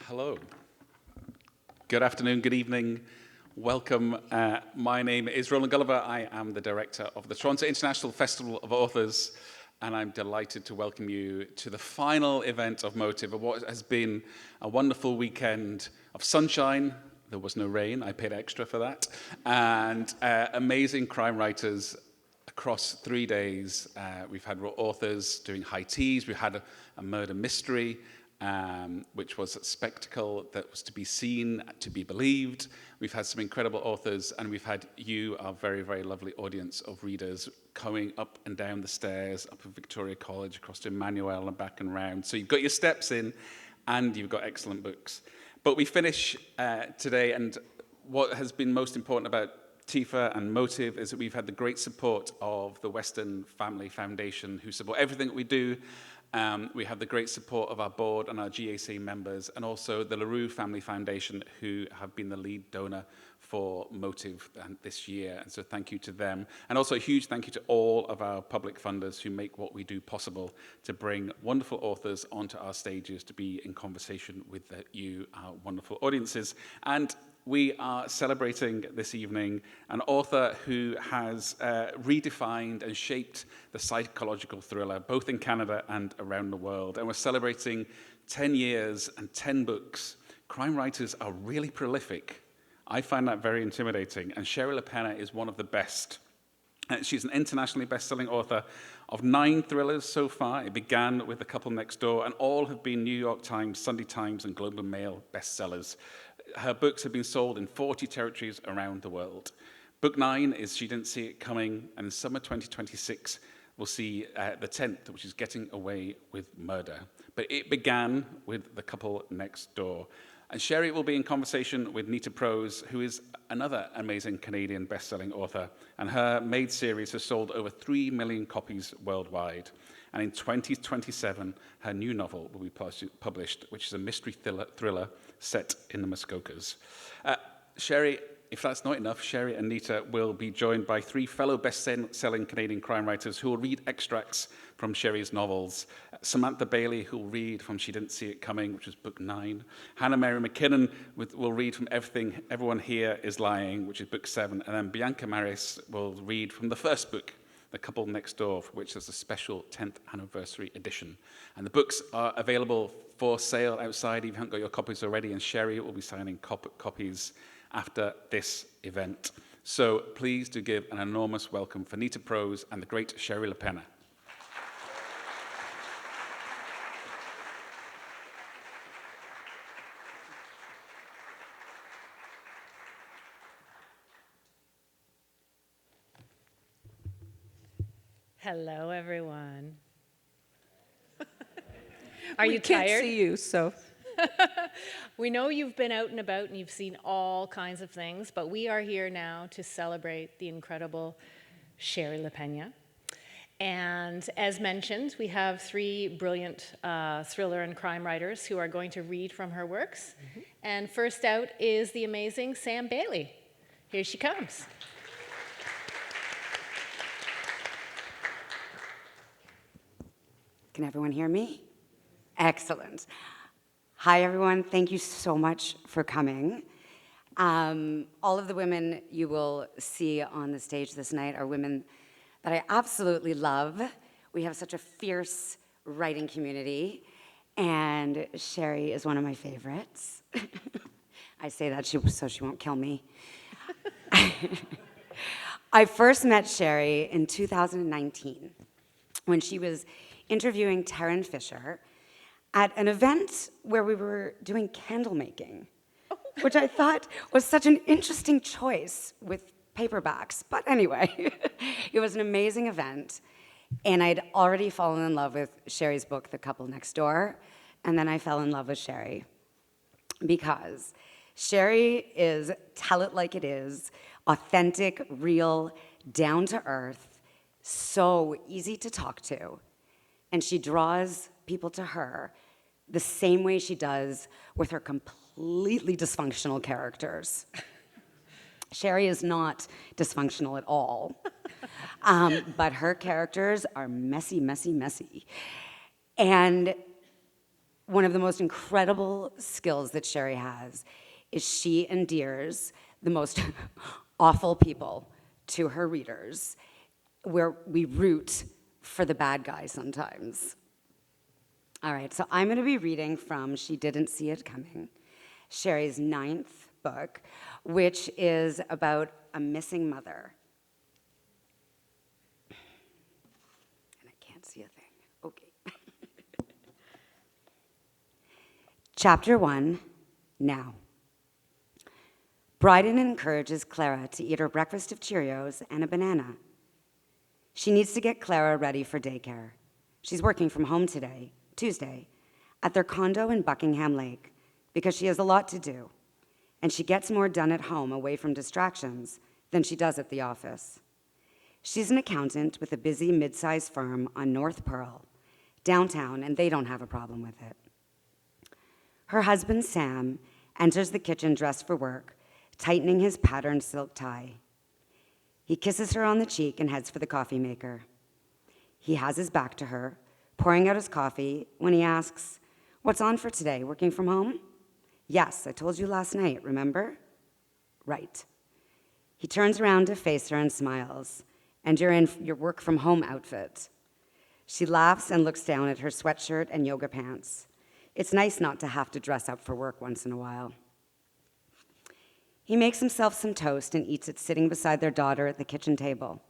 Hello. Good afternoon, good evening. Welcome. My name is Roland Gulliver. I am the director of the Toronto International Festival of Authors, and I'm delighted to welcome you to the final event of Motive, of what has been a wonderful weekend of sunshine. There was no rain, I paid extra for that, and amazing crime writers across 3 days. We've had authors doing high teas, we had a murder mystery, which was a spectacle that was to be seen, to be believed. We've had some incredible authors, and we've had you, our very, very lovely audience of readers, coming up and down the stairs, up at Victoria College, across to Emmanuel and back and round. So you've got your steps in, and you've got excellent books. But we finish today, and what has been most important about TIFA and Motive is that we've had the great support of the Western Family Foundation, who support everything that we do. We have the great support of our board and our GAC members, and also the LaRue Family Foundation, who have been the lead donor for Motive this year. And so thank you to them. And also a huge thank you to all of our public funders who make what we do possible to bring wonderful authors onto our stages to be in conversation with you, our wonderful audiences. And we are celebrating this evening an author who has redefined and shaped the psychological thriller, both in Canada and around the world. And we're celebrating 10 years and 10 books. Crime writers are really prolific. I find that very intimidating. And Shari Lapena is one of the best. She's an internationally best-selling author of 9 thrillers so far. It began with The Couple Next Door, and all have been New York Times, Sunday Times, and Globe and Mail bestsellers. Her books have been sold in 40 territories around the world. Book 9 is She Didn't See It Coming, and in summer 2026, we'll see the 10th, which is Getting Away with Murder. But it began with The Couple Next Door. And Shari will be in conversation with Nita Prose, who is another amazing Canadian best-selling author, and her Made series has sold over 3 million copies worldwide. And in 2027, her new novel will be published, which is a mystery thriller set in the Muskokas. Shari, if that's not enough, Shari and Nita will be joined by 3 fellow best-selling Canadian crime writers who will read extracts from Shari's novels. Samantha Bailey, who will read from She Didn't See It Coming, which is book 9. Hannah Mary McKinnon will read from Everyone Here Is Lying, which is book 7. And then Bianca Marais will read from the first book, The Couple Next Door, for which there's a special 10th anniversary edition. And the books are available for sale outside if you haven't got your copies already, and Shari will be signing copies after this event. So please do give an enormous welcome for Nita Prose and the great Shari Lapena. Hello, everyone. Are you tired? We can't tired? see you, so. We know you've been out and about and you've seen all kinds of things, but we are here now to celebrate the incredible Shari Lapena. And as mentioned, we have 3 brilliant thriller and crime writers who are going to read from her works. Mm-hmm. And first out is the amazing Sam Bailey. Here she comes. Can everyone hear me? Excellent. Hi, everyone. Thank you so much for coming. All of the women you will see on the stage this night are women that I absolutely love. We have such a fierce writing community, and Shari is one of my favorites. I say that so she won't kill me. I first met Shari in 2019 when she was interviewing Taryn Fisher at an event where we were doing candle making, which I thought was such an interesting choice with paperbacks. But anyway, it was an amazing event, and I'd already fallen in love with Shari's book, The Couple Next Door, and then I fell in love with Shari because Shari is tell it like it is, authentic, real, down to earth, so easy to talk to. And she draws people to her the same way she does with her completely dysfunctional characters. Shari is not dysfunctional at all, but her characters are messy, messy, messy. And one of the most incredible skills that Shari has is she endears the most awful people to her readers, where we root for the bad guy sometimes. All right, so I'm going to be reading from She Didn't See It Coming, Shari's 9th book, which is about a missing mother. And I can't see a thing. Okay. Chapter 1, Now. Bryden encourages Clara to eat her breakfast of Cheerios and a banana. She needs to get Clara ready for daycare. She's working from home today, Tuesday, at their condo in Buckingham Lake, because she has a lot to do, and she gets more done at home away from distractions than she does at the office. She's an accountant with a busy mid-sized firm on North Pearl, downtown, and they don't have a problem with it. Her husband, Sam, enters the kitchen dressed for work, tightening his patterned silk tie. He kisses her on the cheek and heads for the coffee maker. He has his back to her, pouring out his coffee, when he asks, "What's on for today, working from home?" "Yes, I told you last night, remember?" "Right." He turns around to face her and smiles. "And you're in your work from home outfit." She laughs and looks down at her sweatshirt and yoga pants. It's nice not to have to dress up for work once in a while. He makes himself some toast and eats it sitting beside their daughter at the kitchen table,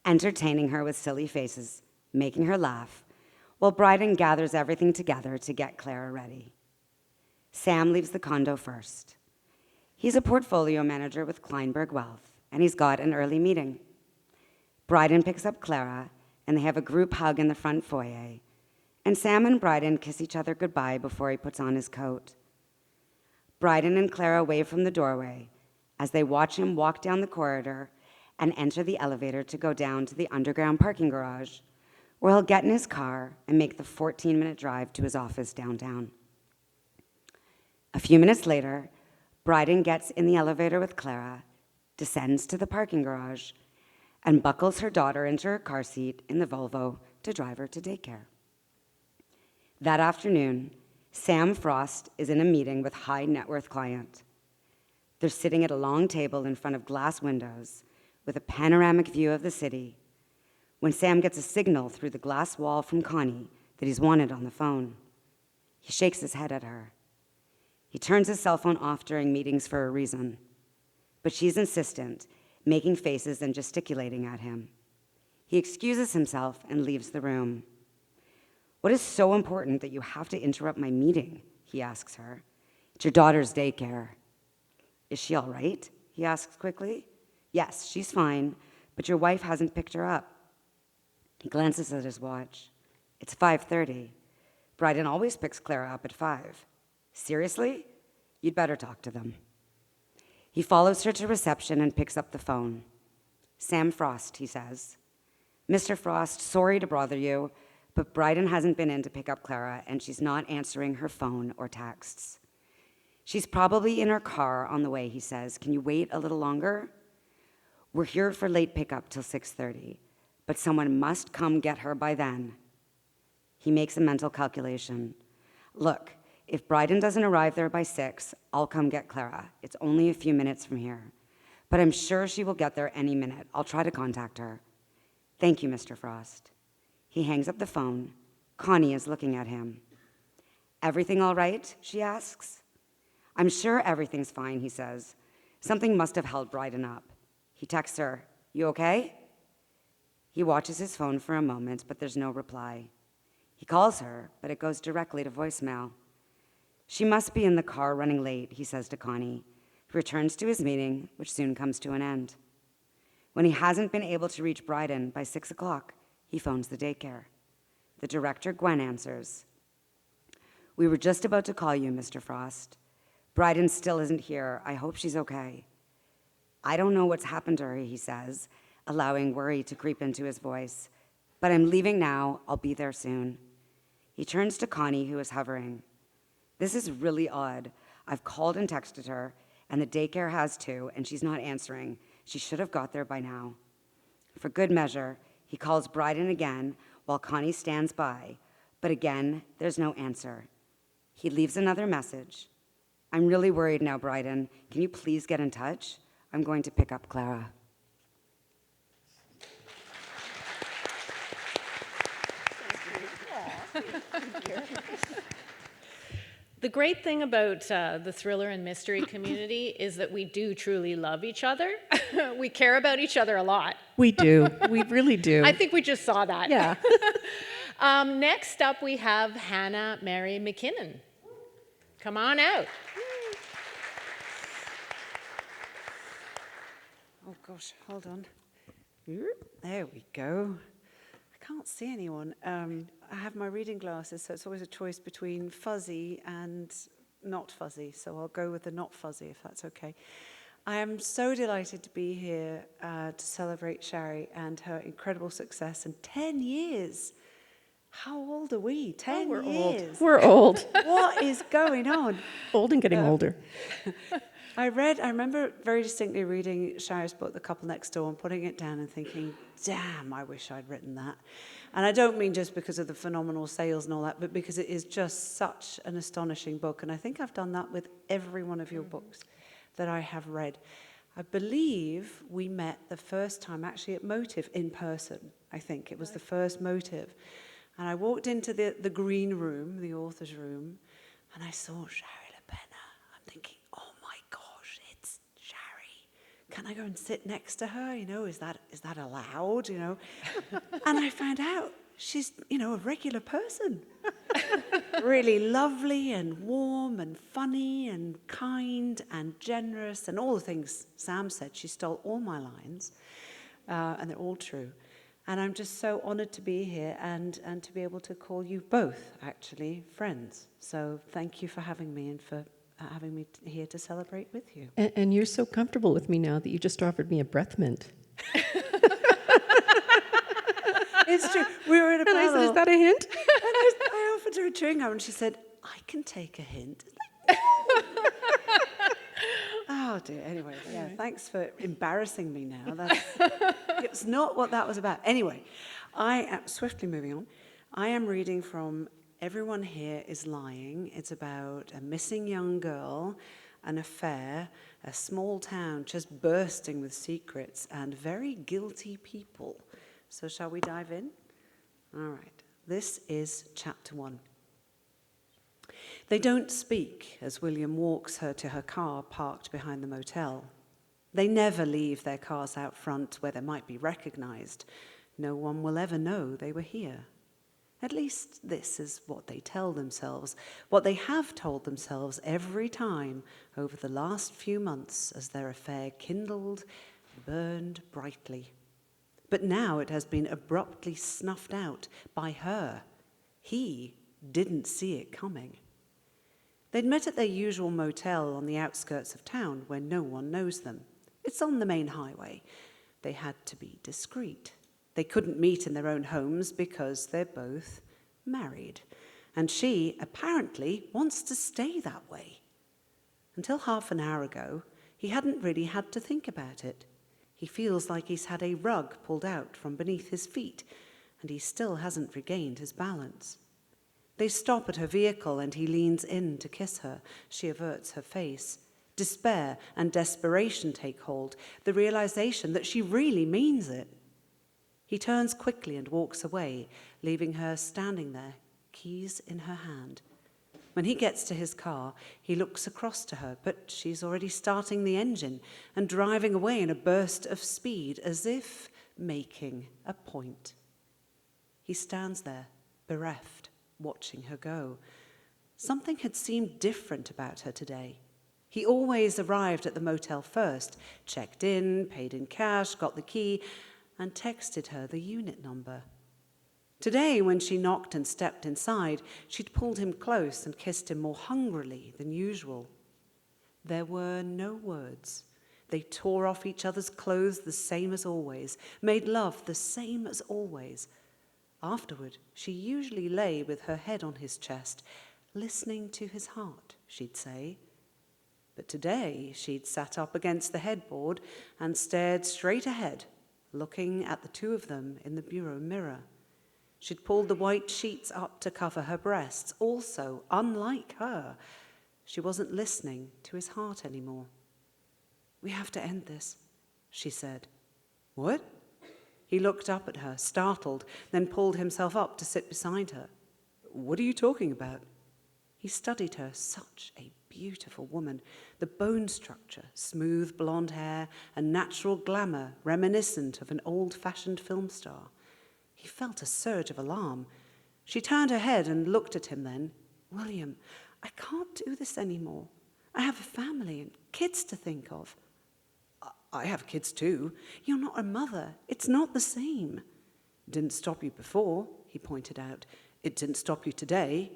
entertaining her with silly faces, making her laugh, while Bryden gathers everything together to get Clara ready. Sam leaves the condo first. He's a portfolio manager with Kleinberg Wealth, and he's got an early meeting. Bryden picks up Clara, and they have a group hug in the front foyer, and Sam and Bryden kiss each other goodbye before he puts on his coat. Bryden and Clara wave from the doorway as they watch him walk down the corridor and enter the elevator to go down to the underground parking garage, where he'll get in his car and make the 14-minute drive to his office downtown. A few minutes later, Bryden gets in the elevator with Clara, descends to the parking garage, and buckles her daughter into her car seat in the Volvo to drive her to daycare. That afternoon, Sam Frost is in a meeting with a high net worth client. They're sitting at a long table in front of glass windows with a panoramic view of the city when Sam gets a signal through the glass wall from Connie that he's wanted on the phone. He shakes his head at her. He turns his cell phone off during meetings for a reason, but she's insistent, making faces and gesticulating at him. He excuses himself and leaves the room. "What is so important that you have to interrupt my meeting?" he asks her. "It's your daughter's daycare." "Is she all right?" he asks quickly. "Yes, she's fine, but your wife hasn't picked her up." He glances at his watch. It's 5:30. Bryden always picks Clara up at 5. "Seriously? You'd better talk to them." He follows her to reception and picks up the phone. "Sam Frost," he says. "Mr. Frost, sorry to bother you, but Bryden hasn't been in to pick up Clara, and she's not answering her phone or texts." "She's probably in her car on the way," he says. "Can you wait a little longer?" "We're here for late pickup till 6:30, but someone must come get her by then." He makes a mental calculation. "Look, if Bryden doesn't arrive there by 6, I'll come get Clara. It's only a few minutes from here, but I'm sure she will get there any minute. I'll try to contact her." "Thank you, Mr. Frost." He hangs up the phone. Connie is looking at him. "Everything all right?" she asks. "I'm sure everything's fine," he says. "Something must have held Bryden up." He texts her, "You okay?" He watches his phone for a moment, but there's no reply. He calls her, but it goes directly to voicemail. "She must be in the car running late," he says to Connie, who returns to his meeting, which soon comes to an end. When he hasn't been able to reach Bryden by 6 o'clock, he phones the daycare. The director, Gwen, answers. "We were just about to call you, Mr. Frost. Bryden still isn't here. I hope she's okay." "I don't know what's happened to her," he says, allowing worry to creep into his voice. "But I'm leaving now. I'll be there soon." He turns to Connie, who is hovering. "This is really odd. I've called and texted her, and the daycare has too, and she's not answering. She should have got there by now." For good measure, he calls Bryden again while Connie stands by, but again, there's no answer. He leaves another message. I'm really worried now, Bryden. Can you please get in touch? I'm going to pick up Clara. The great thing about the thriller and mystery community is that we do truly love each other. We care about each other a lot. We do. We really do. I think we just saw that. Yeah. Next up, we have Hannah Mary McKinnon. Come on out. Oh gosh, hold on. There we go. I can't see anyone. I have my reading glasses, so it's always a choice between fuzzy and not fuzzy. So I'll go with the not fuzzy, if that's okay. I am so delighted to be here to celebrate Shari and her incredible success in 10 years. How old are we? 10 we're years. old. We're old. What is going on? Old and getting older. I remember very distinctly reading Shari's book, The Couple Next Door, and putting it down and thinking, damn, I wish I'd written that. And I don't mean just because of the phenomenal sales and all that, but because it is just such an astonishing book. And I think I've done that with every one of your books that I have read. I believe we met the first time actually at Motive in person, I think. It was the first Motive. And I walked into the green room, the author's room, and I saw Shari Lapena. I'm thinking, oh my gosh, it's Shari. Can I go and sit next to her? You know, is that allowed? You know, and I found out she's, you know, a regular person. Really lovely and warm and funny and kind and generous and all the things Sam said. She stole all my lines, and they're all true. And I'm just so honored to be here and to be able to call you both, actually, friends. So thank you for having me and for having me here to celebrate with you. And you're so comfortable with me now that you just offered me a breath mint. It's true. We were in a And I panel. said, is that a hint? And I offered her a chewing gum and she said, I can take a hint. Oh dear, anyway, yeah, thanks for embarrassing me now. It's not what that was about. Anyway, I am swiftly moving on. I am reading from Everyone Here is Lying. It's about a missing young girl, an affair, a small town just bursting with secrets, and very guilty people. So shall we dive in? All right, this is chapter 1. They don't speak as William walks her to her car parked behind the motel. They never leave their cars out front where they might be recognized. No one will ever know they were here. At least this is what they tell themselves, what they have told themselves every time over the last few months as their affair kindled, burned brightly. But now it has been abruptly snuffed out by her. He didn't see it coming. They'd met at their usual motel on the outskirts of town where no one knows them. It's on the main highway. They had to be discreet. They couldn't meet in their own homes because they're both married. And she, apparently, wants to stay that way. Until half an hour ago, he hadn't really had to think about it. He feels like he's had a rug pulled out from beneath his feet, and he still hasn't regained his balance. They stop at her vehicle and he leans in to kiss her. She averts her face. Despair and desperation take hold, the realization that she really means it. He turns quickly and walks away, leaving her standing there, keys in her hand. When he gets to his car, he looks across to her, but she's already starting the engine and driving away in a burst of speed, as if making a point. He stands there, bereft, watching her go. Something had seemed different about her today. He always arrived at the motel first, checked in, paid in cash, got the key, and texted her the unit number. Today, when she knocked and stepped inside, she'd pulled him close and kissed him more hungrily than usual. There were no words. They tore off each other's clothes the same as always, made love the same as always. Afterward, she usually lay with her head on his chest, listening to his heart, she'd say. But today, she'd sat up against the headboard and stared straight ahead, looking at the two of them in the bureau mirror. She'd pulled the white sheets up to cover her breasts. Also, unlike her, she wasn't listening to his heart anymore. "We have to end this," she said. "What?" He looked up at her, startled, then pulled himself up to sit beside her. "What are you talking about?" He studied her, such a beautiful woman. The bone structure, smooth blonde hair, and natural glamour reminiscent of an old-fashioned film star. He felt a surge of alarm. She turned her head and looked at him then. "William, I can't do this anymore. I have a family and kids to think of." "I have kids too." "You're not a mother. It's not the same." "It didn't stop you before," he pointed out. "It didn't stop you today."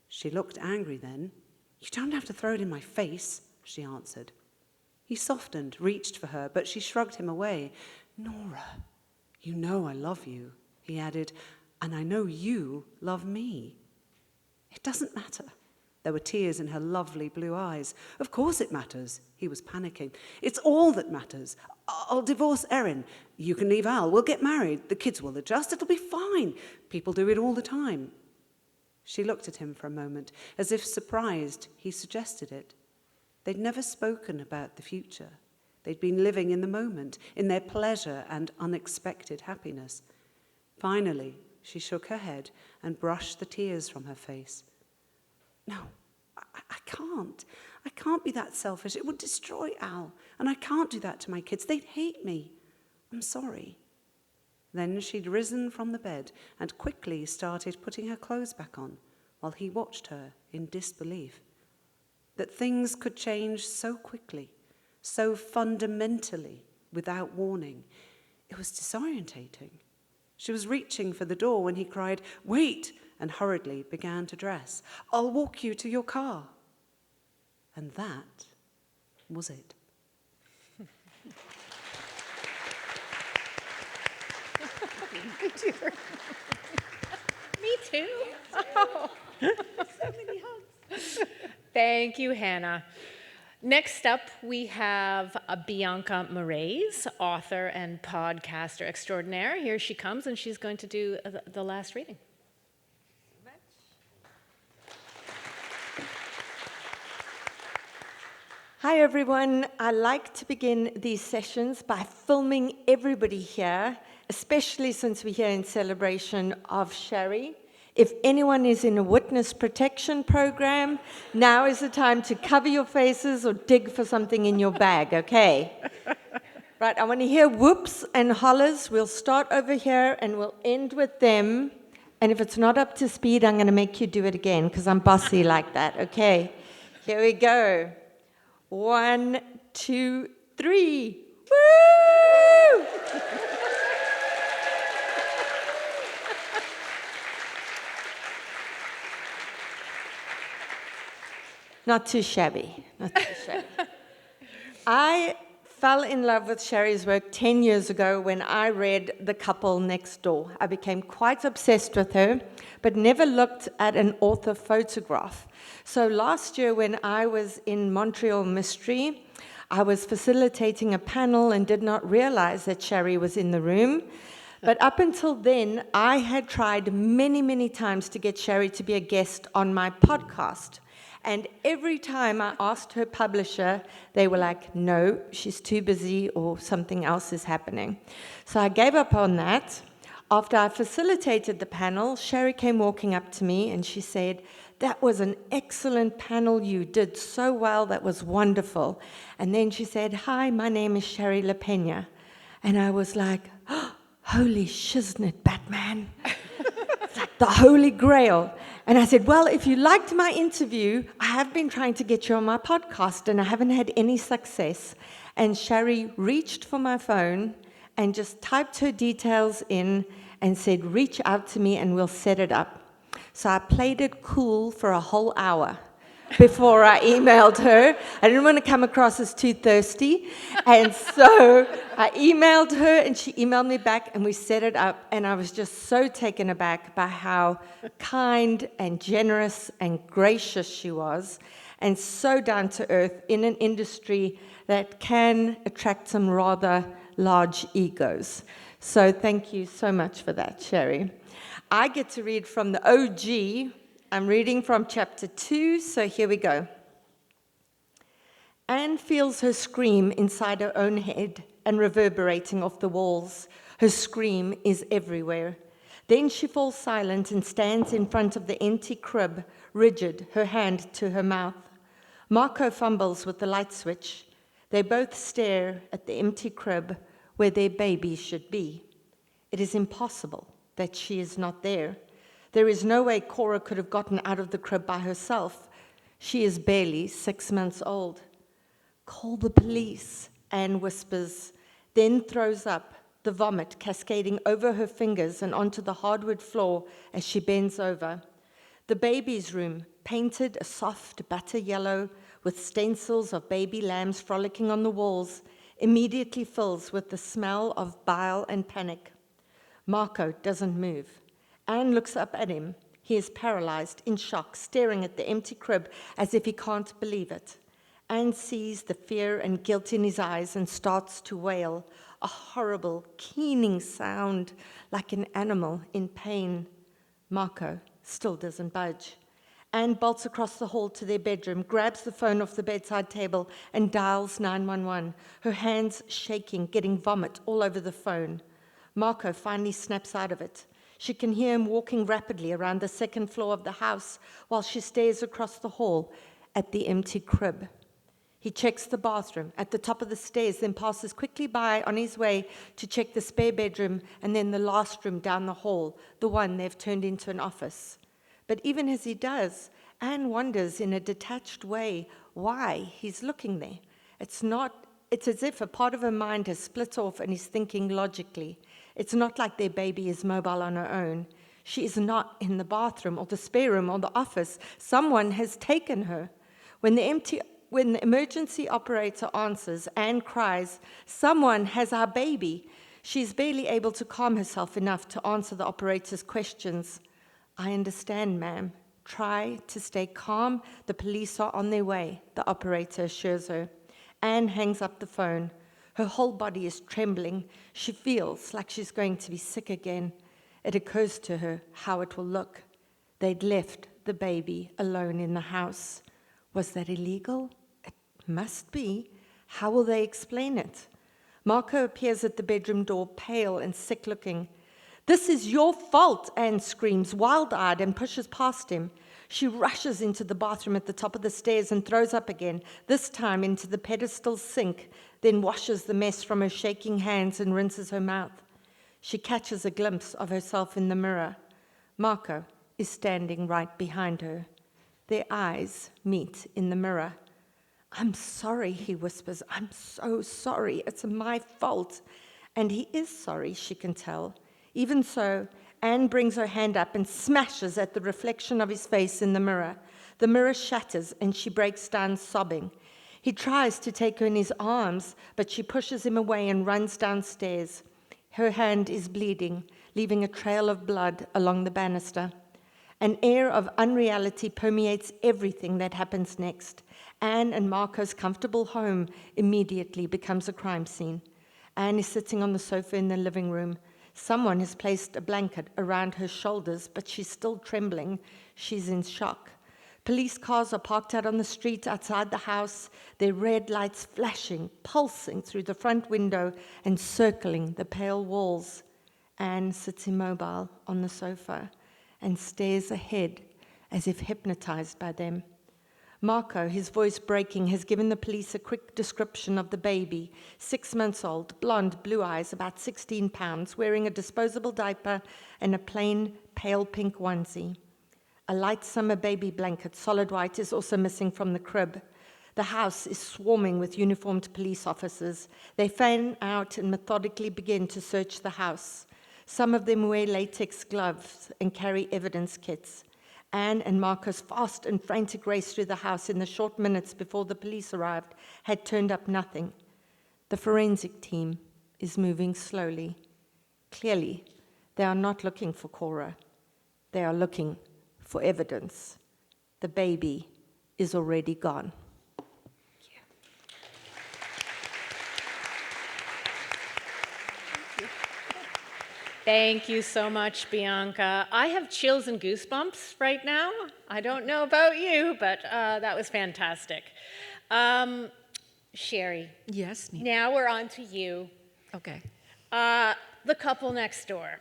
She looked angry then. "You don't have to throw it in my face," she answered. He softened, reached for her, but she shrugged him away. "Nora, you know I love you," he added, "and I know you love me." "It doesn't matter." There were tears in her lovely blue eyes. "Of course it matters." He was panicking. "It's all that matters. I'll divorce Erin. You can leave Al. We'll get married. The kids will adjust. It'll be fine. People do it all the time." She looked at him for a moment, as if surprised he suggested it. They'd never spoken about the future. They'd been living in the moment, in their pleasure and unexpected happiness. Finally, she shook her head and brushed the tears from her face. "No, I can't. I can't be that selfish. It would destroy Al. And I can't do that to my kids. They'd hate me. I'm sorry." Then she'd risen from the bed and quickly started putting her clothes back on, while he watched her in disbelief. That things could change so quickly, so fundamentally, without warning. It was disorientating. She was reaching for the door when he cried, "Wait!" and hurriedly began to dress. "I'll walk you to your car." And that was it. Me too. Oh. So many hugs. Thank you, Hannah. Next up, we have Bianca Marais, author and podcaster extraordinaire. Here she comes, and she's going to do the last reading. Hi everyone, I like to begin these sessions by filming everybody here, especially since we're here in celebration of Shari. If anyone is in a witness protection program, now is the time to cover your faces or dig for something in your bag, okay? Right, I want to hear whoops and hollers. We'll start over here and we'll end with them. And if it's not up to speed, I'm going to make you do it again because I'm bossy like that, okay? Here we go. 1, 2, 3. Woo! Not too shabby, not too shabby. I fell in love with Shari's work 10 years ago when I read The Couple Next Door. I became quite obsessed with her, but never looked at an author photograph. So last year when I was in Montreal Mystery, I was facilitating a panel and did not realize that Shari was in the room. But up until then, I had tried many, many times to get Shari to be a guest on my podcast. And every time I asked her publisher, they were like, no, she's too busy or something else is happening. So I gave up on that. After I facilitated the panel, Shari came walking up to me and she said, "That was an excellent panel. You did so well. That was wonderful." And then she said, "Hi, my name is Shari Lapena." And I was like, oh, holy shiznit, Batman. It's like the Holy Grail. And I said, "Well, if you liked my interview, I have been trying to get you on my podcast and I haven't had any success." And Shari reached for my phone and just typed her details in and said, "Reach out to me and we'll set it up." So I played it cool for a whole hour before I emailed her. I didn't want to come across as too thirsty. And so I emailed her and she emailed me back and we set it up. And I was just so taken aback by how kind and generous and gracious she was, and so down to earth in an industry that can attract some rather large egos. So thank you so much for that, Shari. I get to read from the OG. I'm reading from chapter 2, so here we go. Anne feels her scream inside her own head and reverberating off the walls. Her scream is everywhere. Then she falls silent and stands in front of the empty crib, rigid, her hand to her mouth. Marco fumbles with the light switch. They both stare at the empty crib where their baby should be. It is impossible that she is not there. There is no way Cora could have gotten out of the crib by herself. She is barely 6 months old. Call the police, Anne whispers, then throws up, the vomit cascading over her fingers and onto the hardwood floor as she bends over. The baby's room, painted a soft butter yellow with stencils of baby lambs frolicking on the walls, immediately fills with the smell of bile and panic. Marco doesn't move. Anne looks up at him. He is paralyzed, in shock, staring at the empty crib as if he can't believe it. Anne sees the fear and guilt in his eyes and starts to wail, a horrible, keening sound like an animal in pain. Marco still doesn't budge. Anne bolts across the hall to their bedroom, grabs the phone off the bedside table, and dials 911, her hands shaking, getting vomit all over the phone. Marco finally snaps out of it. She can hear him walking rapidly around the second floor of the house while she stares across the hall at the empty crib. He checks the bathroom at the top of the stairs, then passes quickly by on his way to check the spare bedroom and then the last room down the hall, the one they've turned into an office. But even as he does, Anne wonders in a detached way why he's looking there. It's as if a part of her mind has split off and is thinking logically. It's not like their baby is mobile on her own. She is not in the bathroom or the spare room or the office. Someone has taken her. When the emergency operator answers, Anne cries, "Someone has our baby." She's barely able to calm herself enough to answer the operator's questions. "I understand, ma'am. Try to stay calm. The police are on their way," the operator assures her. Anne hangs up the phone. Her whole body is trembling. She feels like she's going to be sick again. It occurs to her how it will look. They'd left the baby alone in the house. Was that illegal? It must be. How will they explain it? Marco appears at the bedroom door, pale and sick-looking. "This is your fault," Anne screams, wild-eyed, and pushes past him. She rushes into the bathroom at the top of the stairs and throws up again, this time into the pedestal sink, then washes the mess from her shaking hands and rinses her mouth. She catches a glimpse of herself in the mirror. Marco is standing right behind her. Their eyes meet in the mirror. "I'm sorry," he whispers. "I'm so sorry. It's my fault." And he is sorry, she can tell. Even so, Anne brings her hand up and smashes at the reflection of his face in the mirror. The mirror shatters and she breaks down sobbing. He tries to take her in his arms, but she pushes him away and runs downstairs. Her hand is bleeding, leaving a trail of blood along the banister. An air of unreality permeates everything that happens next. Anne and Marco's comfortable home immediately becomes a crime scene. Anne is sitting on the sofa in the living room. Someone has placed a blanket around her shoulders, but she's still trembling. She's in shock. Police cars are parked out on the street outside the house, their red lights flashing, pulsing through the front window and circling the pale walls. Anne sits immobile on the sofa and stares ahead as if hypnotized by them. Marco, his voice breaking, has given the police a quick description of the baby, 6 months old, blonde, blue eyes, about 16 pounds, wearing a disposable diaper and a plain pale pink onesie. A light summer baby blanket, solid white, is also missing from the crib. The house is swarming with uniformed police officers. They fan out and methodically begin to search the house. Some of them wear latex gloves and carry evidence kits. Anne and Marco's fast and frantic race through the house in the short minutes before the police arrived had turned up nothing. The forensic team is moving slowly. Clearly, they are not looking for Cora. They are looking for evidence. The baby is already gone. Thank you so much, Bianca. I have chills and goosebumps right now. I don't know about you, but that was fantastic. Shari, Yes, Nita. now we're on to you. Okay. The Couple Next Door.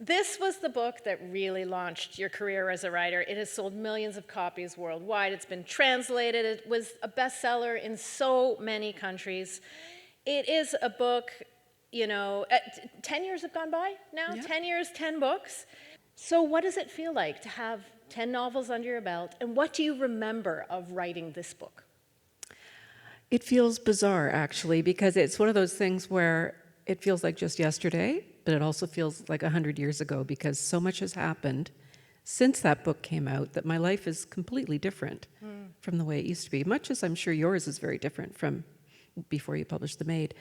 This was the book that really launched your career as a writer. It has sold millions of copies worldwide. It's been translated. It was a bestseller in so many countries. It is a book, 10 years have gone by now? Yeah. 10 years, 10 books. So what does it feel like to have 10 novels under your belt? And what do you remember of writing this book? It feels bizarre, actually, because it's one of those things where it feels like just yesterday, but it also feels like 100 years ago because so much has happened since that book came out that my life is completely different from the way it used to be, much as I'm sure yours is very different from before you published The Maid.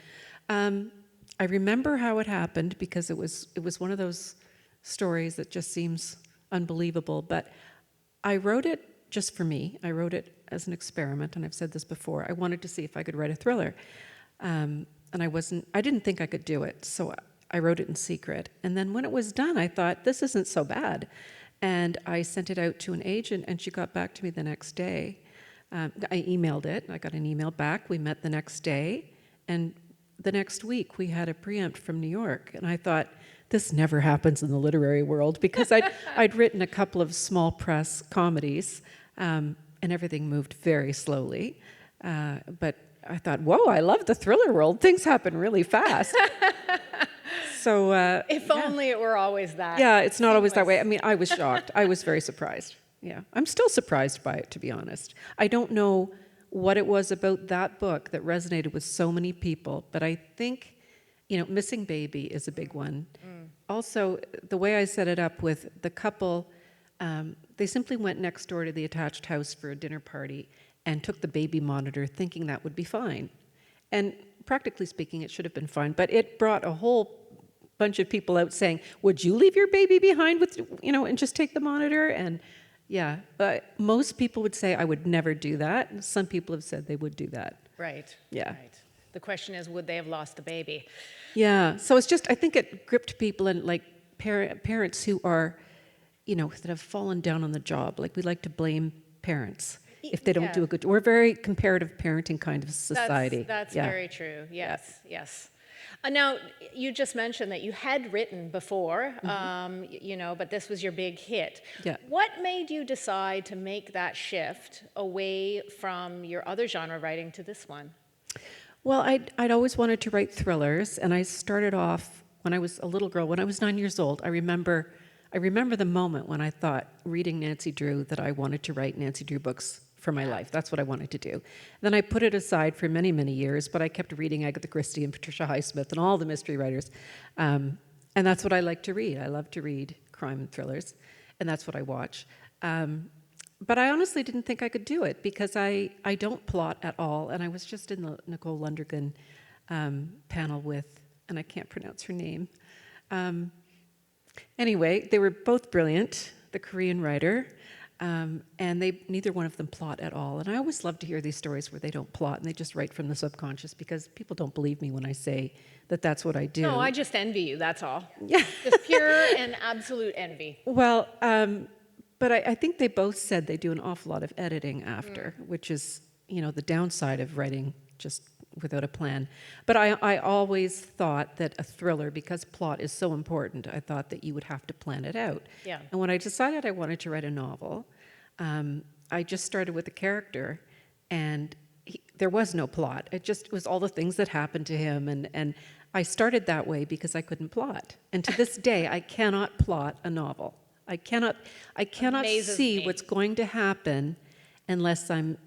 I remember how it happened because it was one of those stories that just seems unbelievable, but I wrote it just for me. I wrote it as an experiment, and I've said this before. I wanted to see if I could write a thriller. And I didn't think I could do it, so I wrote it in secret. And then when it was done, I thought, this isn't so bad. And I sent it out to an agent, and she got back to me the next day. I emailed it, I got an email back. We met the next day, and the next week we had a preempt from New York. And I thought, this never happens in the literary world, because I'd written a couple of small press comedies, and everything moved very slowly. But I thought, whoa, I love the thriller world. Things happen really fast. So If only it were always that. yeah, it's not always that way. I mean, I was shocked. I was very surprised. Yeah, I'm still surprised by it, to be honest. I don't know what it was about that book that resonated with so many people, but I think, Missing Baby is a big one. Also, the way I set it up with the couple, they simply went next door to the attached house for a dinner party and took the baby monitor thinking that would be fine. And practically speaking, it should have been fine, but it brought a whole bunch of people out saying, would you leave your baby behind with, and just take the monitor? And yeah, but most people would say, I would never do that. And some people have said they would do that. Right. Yeah. Right. The question is, would they have lost the baby? Yeah, so it's just, I think it gripped people, and like parents who are, that have fallen down on the job. Like, we like to blame parents if they don't do a good. We're a very comparative parenting kind of society. That's Yeah. very true. Yes, yes. Now, you just mentioned that you had written before, but this was your big hit. Yeah. What made you decide to make that shift away from your other genre writing to this one? Well, I'd always wanted to write thrillers, and I started off when I was a little girl. When I was 9 years old, I remember the moment when I thought, reading Nancy Drew, that I wanted to write Nancy Drew books for my life. That's what I wanted to do. Then I put it aside for many, many years, but I kept reading Agatha Christie and Patricia Highsmith and all the mystery writers. And that's what I like to read. I love to read crime and thrillers, and that's what I watch. But I honestly didn't think I could do it because I don't plot at all. And I was just in the Nicole Lundergan panel with, and I can't pronounce her name. Anyway, they were both brilliant, the Korean writer, and neither one of them plot at all. And I always love to hear these stories where they don't plot and they just write from the subconscious, because people don't believe me when I say that that's what I do. No, I just envy you, that's all. Yeah. Just pure and absolute envy. Well, but I think they both said they do an awful lot of editing after, which is, the downside of writing just without a plan. But I always thought that a thriller, because plot is so important, I thought that you would have to plan it out. Yeah. And when I decided I wanted to write a novel, I just started with a character, and there was no plot. It just was all the things that happened to him, and I started that way because I couldn't plot. And to this day, I cannot plot a novel. I cannot Amazes see me. what's going to happen unless I'm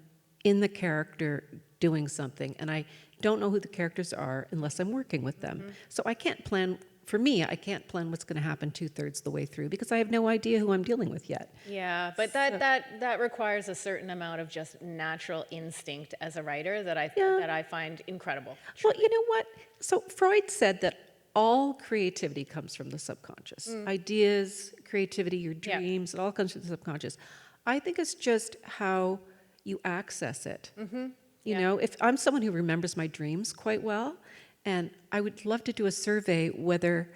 in the character doing something, and I don't know who the characters are unless I'm working with them. So I can't plan. For me, I can't plan what's going to happen 2/3 the way through because I have no idea who I'm dealing with yet. Yeah, but that requires a certain amount of just natural instinct as a writer that I find incredible. Well, you know what? So Freud said that all creativity comes from the subconscious. Ideas, creativity, your dreams, it all comes from the subconscious. I think it's just how you access it. You know, if I'm someone who remembers my dreams quite well, and I would love to do a survey whether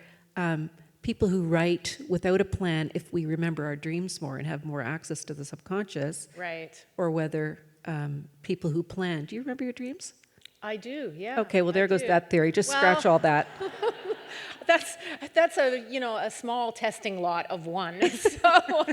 people who write without a plan, if we remember our dreams more and have more access to the subconscious, Right. or whether people who plan. Do you remember your dreams? I do, yeah. Okay, well, there I goes do. that theory. Just Well, scratch all that. That's a, a small testing lot of one. So,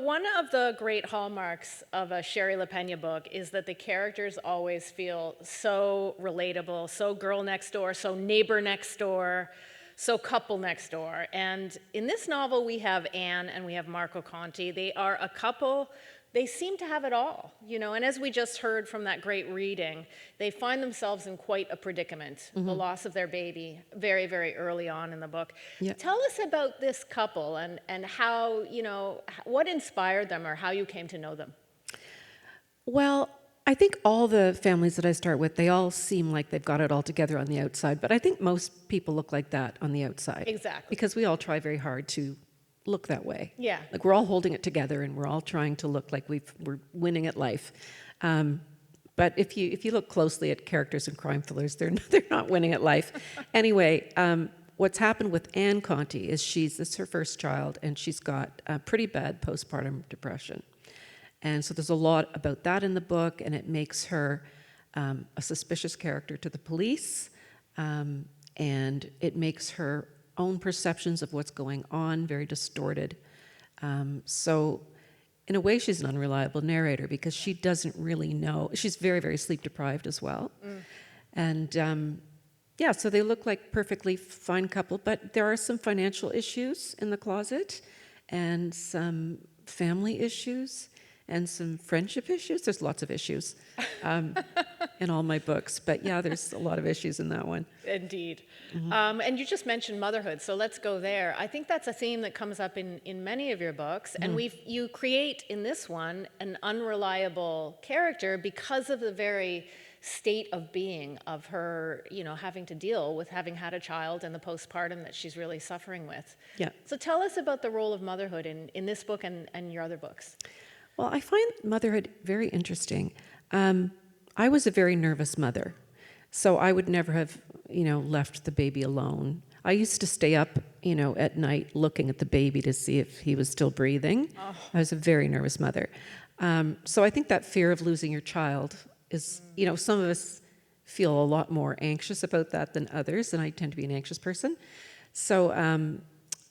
one of the great hallmarks of a Shari Lapena book is that the characters always feel so relatable, so girl next door, so neighbor next door, so couple next door. And in this novel, we have Anne and we have Marco Conti. They are a couple. They seem to have it all, and as we just heard from that great reading, they find themselves in quite a predicament, the loss of their baby very, very early on in the book. Yeah. Tell us about this couple and how, what inspired them or how you came to know them. Well, I think all the families that I start with, they all seem like they've got it all together on the outside, but I think most people look like that on the outside. Exactly. Because we all try very hard to look that way. Yeah. Like we're all holding it together and we're all trying to look like we're winning at life. But if you look closely at characters in crime thrillers, they're not winning at life. Anyway, what's happened with Anne Conti is it's her first child and she's got pretty bad postpartum depression. And so there's a lot about that in the book, and it makes her a suspicious character to the police, and it makes her own perceptions of what's going on very distorted. So in a way, she's an unreliable narrator because she doesn't really know. She's very, very sleep deprived as well. And so they look like perfectly fine couple, but there are some financial issues in the closet and some family issues and some friendship issues. There's lots of issues in all my books, but yeah, there's a lot of issues in that one. Indeed. And you just mentioned motherhood, so let's go there. I think that's a theme that comes up in many of your books, and you create in this one an unreliable character because of the very state of being of her, having to deal with having had a child and the postpartum that she's really suffering with. Yeah. So tell us about the role of motherhood in this book and your other books. Well, I find motherhood very interesting. I was a very nervous mother, so I would never have, left the baby alone. I used to stay up, at night looking at the baby to see if he was still breathing. Oh. I was a very nervous mother. So I think that fear of losing your child is, some of us feel a lot more anxious about that than others, and I tend to be an anxious person. So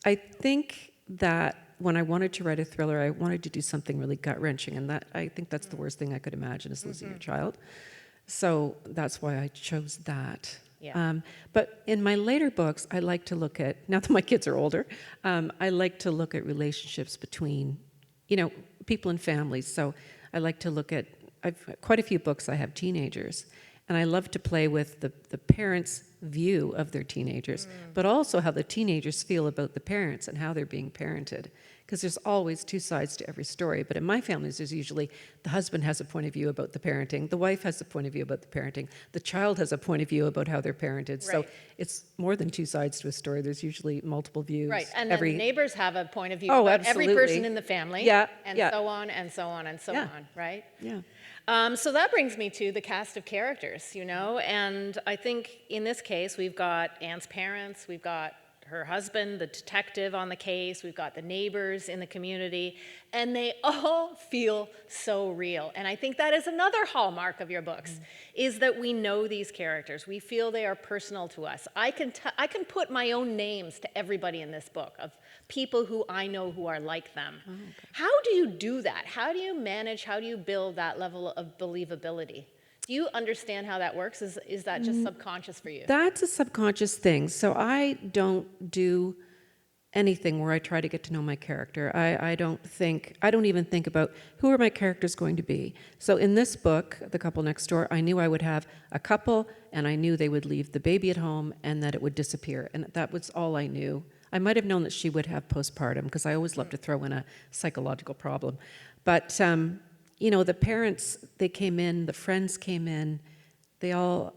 I think that when I wanted to write a thriller, I wanted to do something really gut-wrenching, and I think that's the worst thing I could imagine is losing your child. So that's why I chose that. Yeah. But in my later books, I like to look at, now that my kids are older, I like to look at relationships between, people and families. So I like to look at, quite a few books I have teenagers, and I love to play with the parents' view of their teenagers, but also how the teenagers feel about the parents and how they're being parented. Because there's always two sides to every story. But in my families, there's usually the husband has a point of view about the parenting, the wife has a point of view about the parenting, the child has a point of view about how they're parented. Right. So it's more than two sides to a story. There's usually multiple views. Right, and then neighbors have a point of view Oh, about every absolutely. person in the family, Yeah, and yeah. so on and so on and so Yeah. on, right? Yeah. So that brings me to the cast of characters, and I think in this case we've got Anne's parents, we've got her husband, the detective on the case, we've got the neighbors in the community, and they all feel so real. And I think that is another hallmark of your books, is that we know these characters. We feel they are personal to us. I can put my own names to everybody in this book of people who I know who are like them. Oh, okay. How do you do that? How do you build that level of believability? Do you understand how that works? Is that just subconscious for you? That's a subconscious thing. So I don't do anything where I try to get to know my character. I don't even think about who are my characters going to be. So in this book, The Couple Next Door, I knew I would have a couple, and I knew they would leave the baby at home and that it would disappear. And that was all I knew. I might have known that she would have postpartum because I always love to throw in a psychological problem. But the parents, they came in, the friends came in, the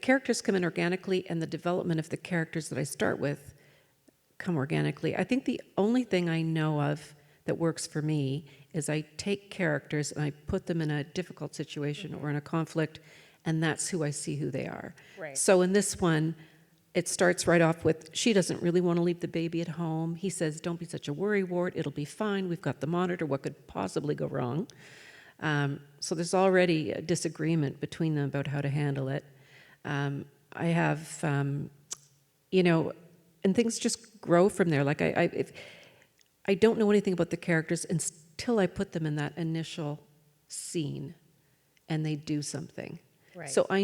characters come in organically, and the development of the characters that I start with come organically. I think the only thing I know of that works for me is I take characters and I put them in a difficult situation or in a conflict, and that's who I see who they are. Right. So in this one, it starts right off with, she doesn't really want to leave the baby at home. He says, don't be such a worrywart. It'll be fine. We've got the monitor. What could possibly go wrong? So there's already a disagreement between them about how to handle it. I have, and things just grow from there. Like I don't know anything about the characters until I put them in that initial scene and they do something. Right. So I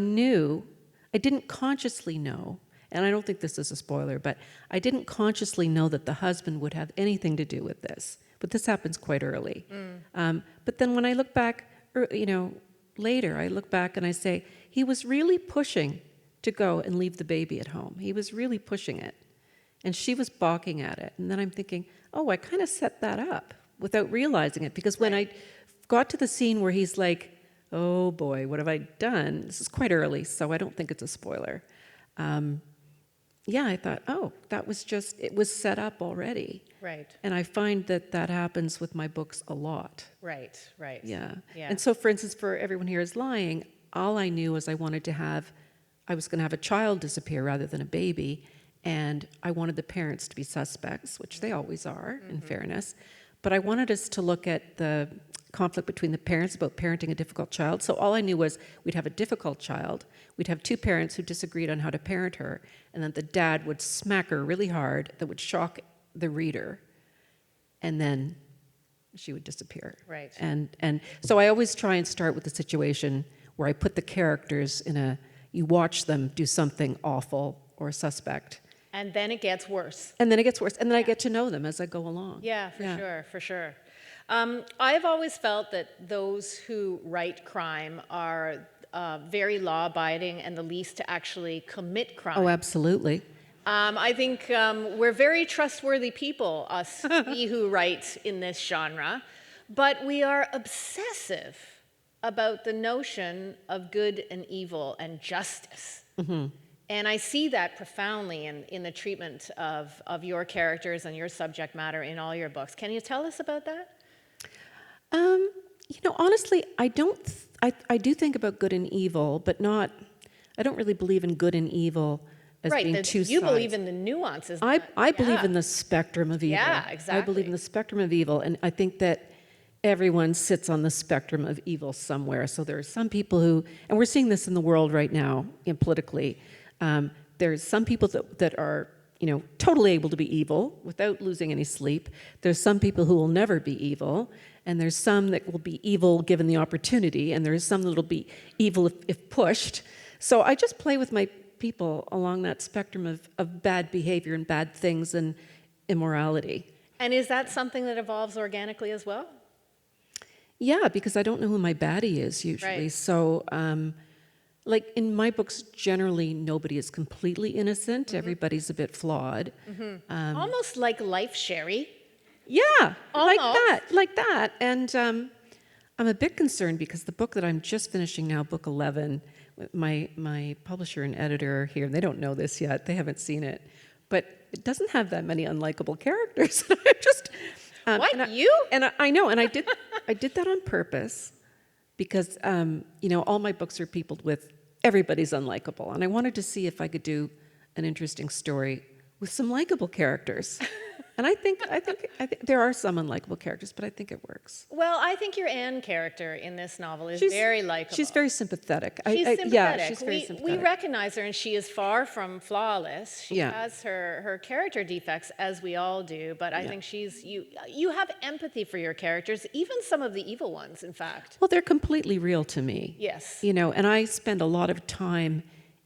didn't consciously know, and I don't think this is a spoiler, but I didn't consciously know that the husband would have anything to do with this. But this happens quite early. But then when I look back, later, I look back and I say, he was really pushing to go and leave the baby at home. He was really pushing it. And she was balking at it. And then I'm thinking, oh, I kind of set that up without realizing it. Because when I got to the scene where he's like, oh boy, what have I done? This is quite early, so I don't think it's a spoiler. I thought, oh, it was set up already. Right. And I find that happens with my books a lot. Right. Yeah. Yeah. And so, for instance, for Everyone Here Is Lying, all I knew was I was going to have a child disappear rather than a baby, and I wanted the parents to be suspects, which they always are, in fairness. But I wanted us to look at the conflict between the parents about parenting a difficult child. So all I knew was we'd have a difficult child, we'd have two parents who disagreed on how to parent her, and then the dad would smack her really hard that would shock the reader, and then she would disappear. Right. And so I always try and start with the situation where I put the characters you watch them do something awful or suspect. And then it gets worse. And then it gets worse. And then I get to know them as I go along. Yeah, for sure. I've always felt that those who write crime are very law-abiding and the least to actually commit crime. Oh, absolutely. I think we're very trustworthy people, us, we who write in this genre, but we are obsessive about the notion of good and evil and justice. And I see that profoundly in the treatment of your characters and your subject matter in all your books. Can you tell us about that? Honestly, I do think about good and evil, but I don't really believe in good and evil as being two sides. You believe in the nuances. I believe in the spectrum of evil. Yeah, exactly. I believe in the spectrum of evil, and I think that everyone sits on the spectrum of evil somewhere. So there are some people who, and we're seeing this in the world right now, politically, there's some people that are, totally able to be evil without losing any sleep. There's some people who will never be evil, and there's some that will be evil given the opportunity, and there's some that will be evil if pushed. So I just play with my people along that spectrum of bad behavior and bad things and immorality. And is that something that evolves organically as well? Yeah, because I don't know who my baddie is usually. Right. So, like in my books, generally nobody is completely innocent. Everybody's a bit flawed. Almost like life, Shari. Yeah, Almost. like that. And I'm a bit concerned because the book that I'm just finishing now, book 11, my publisher and editor here, and they don't know this yet, they haven't seen it, but it doesn't have that many unlikable characters. I just... I know, and I did that on purpose because, all my books are peopled with everybody's unlikable, and I wanted to see if I could do an interesting story with some likable characters. And I think there are some unlikable characters, but I think it works. Well, I think your Anne character in this novel is very likable. She's very sympathetic. She's sympathetic. Yeah, she's very sympathetic. We recognize her, and she is far from flawless. She has her character defects, as we all do, but I think you have empathy for your characters, even some of the evil ones, in fact. Well, they're completely real to me. Yes. And I spend a lot of time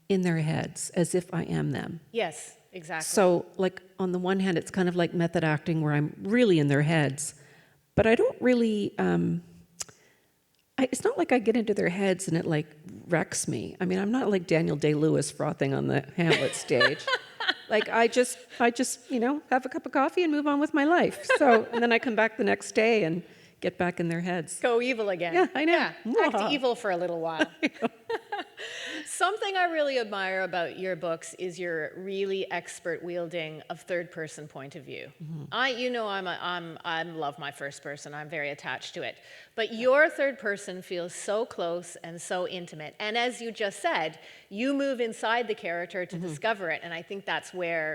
in their heads as if I am them. Yes. Exactly. So, like, on the one hand, it's kind of like method acting where I'm really in their heads, but I don't really, it's not like I get into their heads and it, like, wrecks me. I mean, I'm not like Daniel Day-Lewis frothing on the Hamlet stage. Like, I just, have a cup of coffee and move on with my life. So, and then I come back the next day and get back in their heads. Go evil again. Yeah, I know. Yeah, act evil for a little while. Something I really admire about your books is your really expert wielding of third-person point of view. I love my first person. I'm very attached to it. But your third person feels so close and so intimate. And as you just said, you move inside the character to discover it. And I think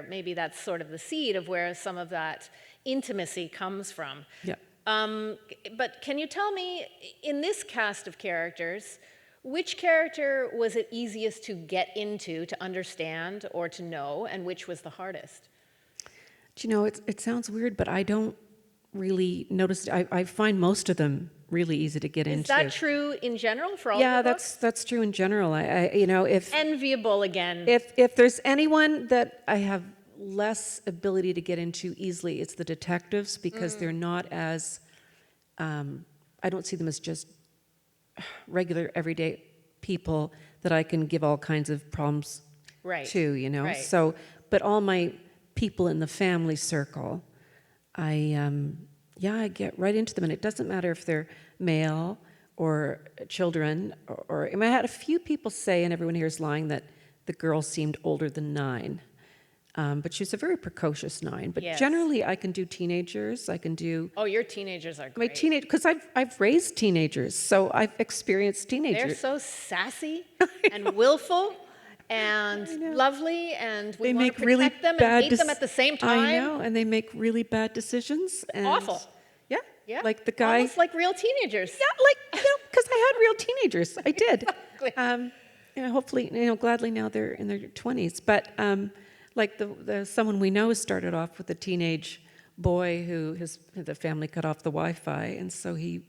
maybe that's sort of the seed of where some of that intimacy comes from. Yeah. But can you tell me, in this cast of characters, which character was it easiest to get into, to understand, or to know, and which was the hardest? Do you know, it sounds weird, but I don't really notice. I find most of them really easy to get into. Is that true in general for all your books? Yeah, that's true in general. If Enviable again. if there's anyone that I have less ability to get into easily, it's the detectives, because they're not as, I don't see them as just regular everyday people that I can give all kinds of problems to, Right. So, but all my people in the family circle, I get right into them, and it doesn't matter if they're male or children, or I mean, I had a few people say, and everyone here is lying, that the girl seemed older than 9. But she was a very precocious 9. But Yes. generally, I can do teenagers. I can do Oh, your teenagers are my great. teenage, because I've raised teenagers, so I've experienced They're teenagers. so sassy and willful and lovely, and we They want make to really protect them bad and hate them at the same time. I know, and they make really bad decisions. And Awful. Yeah. Yeah. Like the guy. Almost like real teenagers. Yeah, because I had real teenagers. I did. Exactly. Hopefully, gladly now they're in their 20s. But like the someone we know started off with a teenage boy who the family cut off the Wi-Fi, and so he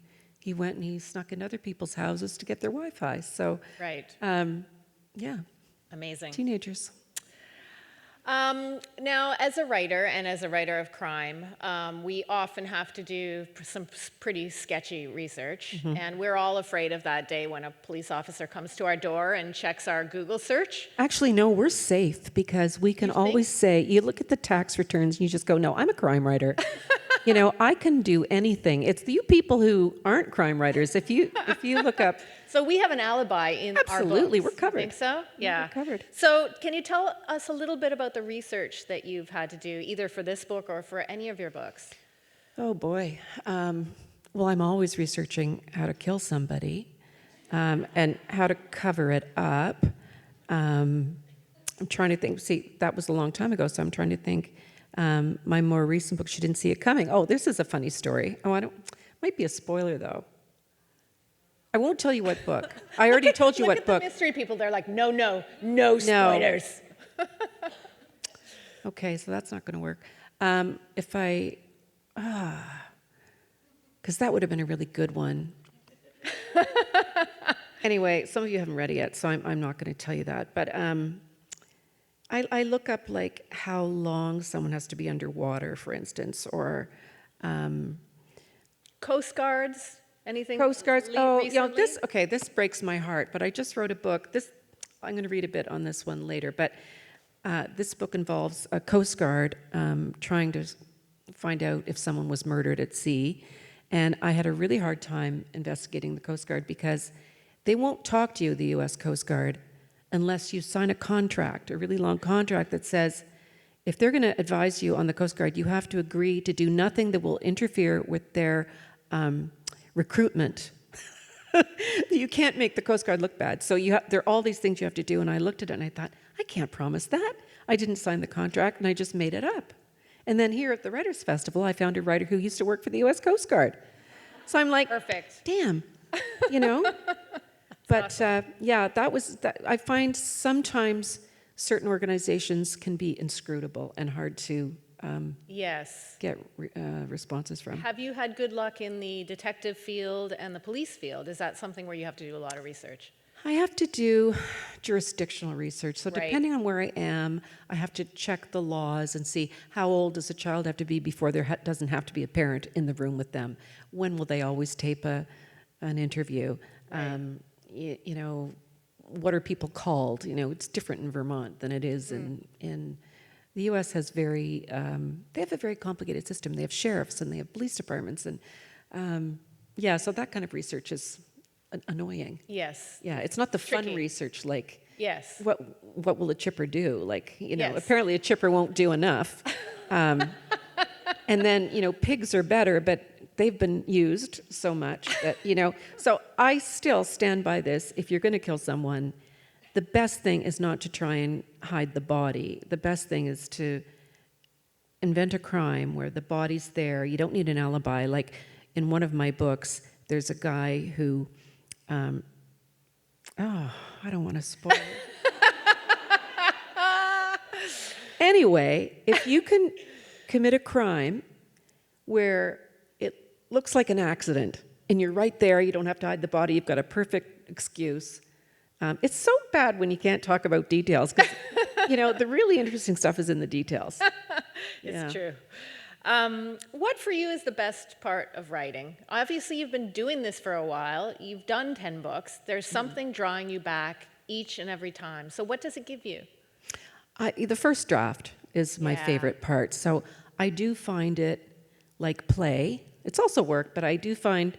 went and he snuck into other people's houses to get their Wi-Fi. So Right. yeah, Amazing. teenagers. Now, as a writer and as a writer of crime, we often have to do some pretty sketchy research, and we're all afraid of that day when a police officer comes to our door and checks our Google search. Actually, no, we're safe because we can always say, you look at the tax returns and you just go, no, I'm a crime writer. I can do anything. It's you people who aren't crime writers. If you look up. So we have an alibi in our books. Absolutely, we're covered. You think so? Yeah. We're covered. So can you tell us a little bit about the research that you've had to do, either for this book or for any of your books? Oh, boy. Well, I'm always researching how to kill somebody and how to cover it up. I'm trying to think. See, that was a long time ago, so I'm trying to think. My more recent book, She Didn't See It Coming. Oh, this is a funny story. Might be a spoiler, though. I won't tell you what book. I already told you Look what at book. the mystery people. They're like, no spoilers. Okay, so that's not going to work. Because that would have been a really good one. Anyway, some of you haven't read it yet, so I'm not going to tell you that. But I look up like how long someone has to be underwater, for instance, or Coast Guards. Anything? Coast Guards. Recently? This breaks my heart. But I just wrote a book. I'm going to read a bit on this one later. But this book involves a Coast Guard trying to find out if someone was murdered at sea. And I had a really hard time investigating the Coast Guard because they won't talk to you, the U.S. Coast Guard, unless you sign a contract, a really long contract that says if they're going to advise you on the Coast Guard, you have to agree to do nothing that will interfere with their recruitment. You can't make the Coast Guard look bad. So there are all these things you have to do. And I looked at it and I thought, I can't promise that. I didn't sign the contract and I just made it up. And then here at the Writers' Festival, I found a writer who used to work for the U.S. Coast Guard. So I'm like, Perfect. Damn, But awesome. that was that. I find sometimes certain organizations can be inscrutable and hard to Yes. get responses from. Have you had good luck in the detective field and the police field? Is that something where you have to do a lot of research? I have to do jurisdictional research. So Right. depending on where I am, I have to check the laws and see how old does a child have to be before there doesn't have to be a parent in the room with them. When will they always tape an interview? Right. What are people called? It's different in Vermont than it is in the U.S. has they have a very complicated system. They have sheriffs and they have police departments and so that kind of research is annoying. Yes. Yeah, it's not the fun Tricky. research like Yes. what will a chipper do? Like, Yes. apparently a chipper won't do enough. And then, pigs are better, but they've been used so much that, So I still stand by this. If you're going to kill someone, the best thing is not to try and hide the body. The best thing is to invent a crime where the body's there. You don't need an alibi. Like in one of my books, there's a guy who, I don't want to spoil it. Anyway, if you can commit a crime where it looks like an accident and you're right there, you don't have to hide the body, you've got a perfect excuse. It's so bad when you can't talk about details because, the really interesting stuff is in the details. It's true. What for you is the best part of writing? Obviously, you've been doing this for a while. You've done 10 books. There's something drawing you back each and every time. So what does it give you? The first draft is my favorite part. So I do find it like play. It's also work, but I do find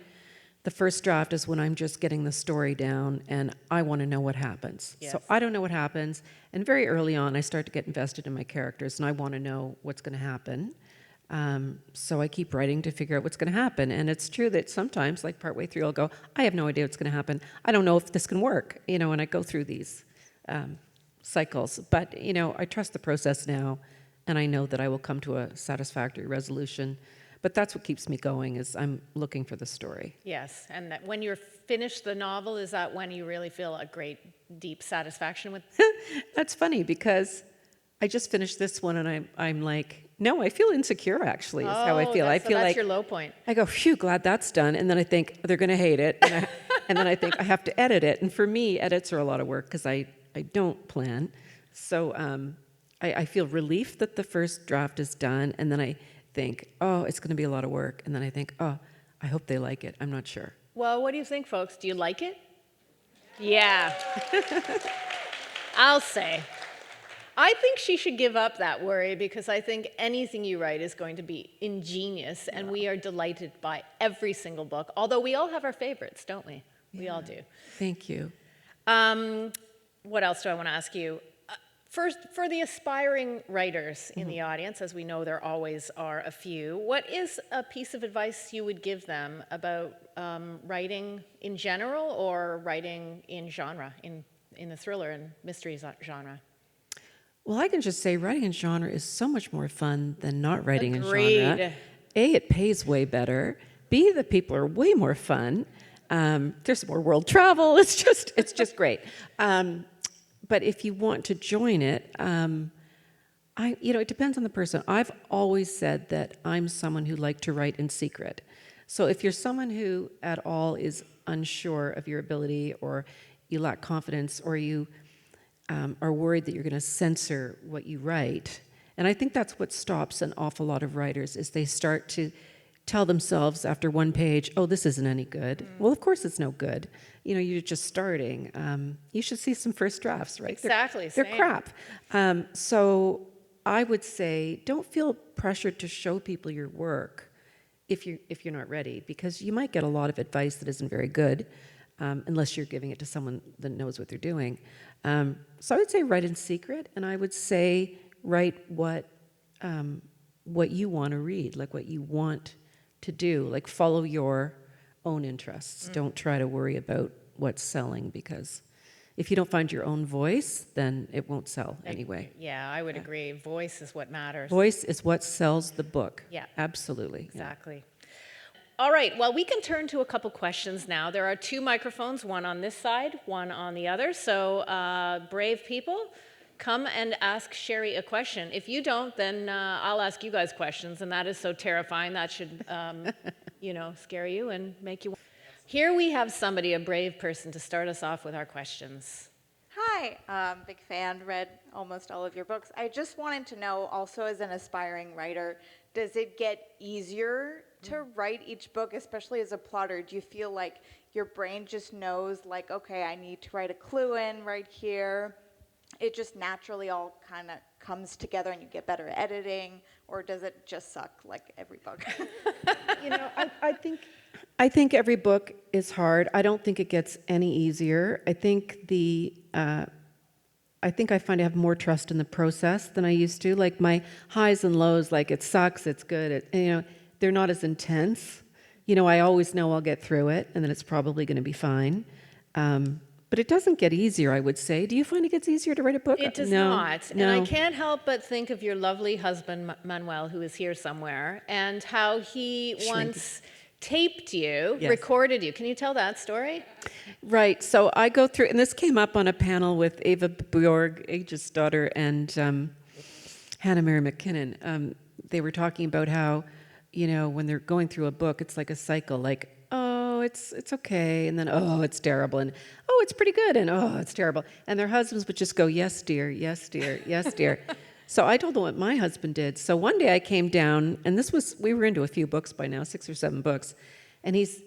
the first draft is when I'm just getting the story down and I want to know what happens. Yes. So I don't know what happens. And very early on, I start to get invested in my characters and I want to know what's going to happen. So I keep writing to figure out what's going to happen. And it's true that sometimes, like partway through, I'll go, I have no idea what's going to happen. I don't know if this can work, and I go through these cycles. But, I trust the process now, and I know that I will come to a satisfactory resolution. But that's what keeps me going, is I'm looking for the story. Yes, and that when you're finished the novel, is that when you really feel a great, deep satisfaction with? That's funny, because I just finished this one, and I'm like, no, I feel insecure, actually, is how I feel. I feel that's like your low point. I go, phew, glad that's done. And then I think, they're going to hate it. And then I think, I have to edit it. And for me, edits are a lot of work, because I don't plan. So I feel relief that the first draft is done, and then I think, oh, it's going to be a lot of work. And then I think, oh, I hope they like it. I'm not sure. Well, what do you think, folks? Do you like it? Yeah. I'll say. I think she should give up that worry, because I think anything you write is going to be ingenious, and we are delighted by every single book, although we all have our favorites, don't we? We all do. Thank you. What else do I want to ask you? First, for the aspiring writers in the audience, as we know there always are a few, what is a piece of advice you would give them about writing in general or writing in genre, in the thriller and mystery genre? Well, I can just say writing in genre is so much more fun than not writing in Agreed. genre. A, it pays way better. B, the people are way more fun. There's more world travel. It's just great. But if you want to join it, it depends on the person. I've always said that I'm someone who likes to write in secret. So if you're someone who at all is unsure of your ability, or you lack confidence, or you are worried that you're going to censor what you write, and I think that's what stops an awful lot of writers, is they start to tell themselves after one page, oh, this isn't any good. Well, of course it's no good. You're just starting. You should see some first drafts, right? Exactly. They're same. crap. So I would say, don't feel pressured to show people your work if you're not ready, because you might get a lot of advice that isn't very good, unless you're giving it to someone that knows what they're doing. So I would say write in secret, and I would say write what you want to read, like what you want to do, like follow your own interests. Don't try to worry about what's selling, because if you don't find your own voice, then it won't sell anyway. Yeah, I would agree. Voice is what matters. Voice is what sells the book. Yeah. Absolutely. Yeah. Exactly. All right, well, we can turn to a couple questions now. There are two microphones, one on this side, one on the other. So brave people, come and ask Shari a question. If you don't, then I'll ask you guys questions, and that is so terrifying. That should, scare you and make you... Here we have somebody, a brave person, to start us off with our questions. Hi, big fan, read almost all of your books. I just wanted to know, also as an aspiring writer, does it get easier to write each book, especially as a plotter? Do you feel like your brain just knows, like, okay, I need to write a clue in right here? It just naturally all kind of comes together and you get better at editing, or does it just suck like every book? I think every book is hard. I don't think it gets any easier. I think I find I have more trust in the process than I used to. Like my highs and lows, like it sucks, it's good, they're not as intense. I always know I'll get through it, and then it's probably going to be fine. But it doesn't get easier, I would say. Do you find it gets easier to write a book? It does not. And I can't help but think of your lovely husband, Manuel, who is here somewhere, and how he once taped you, Yes. recorded you. Can you tell that story? Right. So I go through, and this came up on a panel with Eva Bjorg, Aegis' daughter, and Hannah Mary McKinnon. They were talking about how, when they're going through a book, it's like a cycle, like, oh, it's okay, and then, oh, it's terrible, and oh, it's pretty good, and oh, it's terrible. And their husbands would just go, yes, dear, yes, dear, yes, dear. So I told them what my husband did. So one day I came down, and we were into a few books by now, 6 or 7 books. And he's,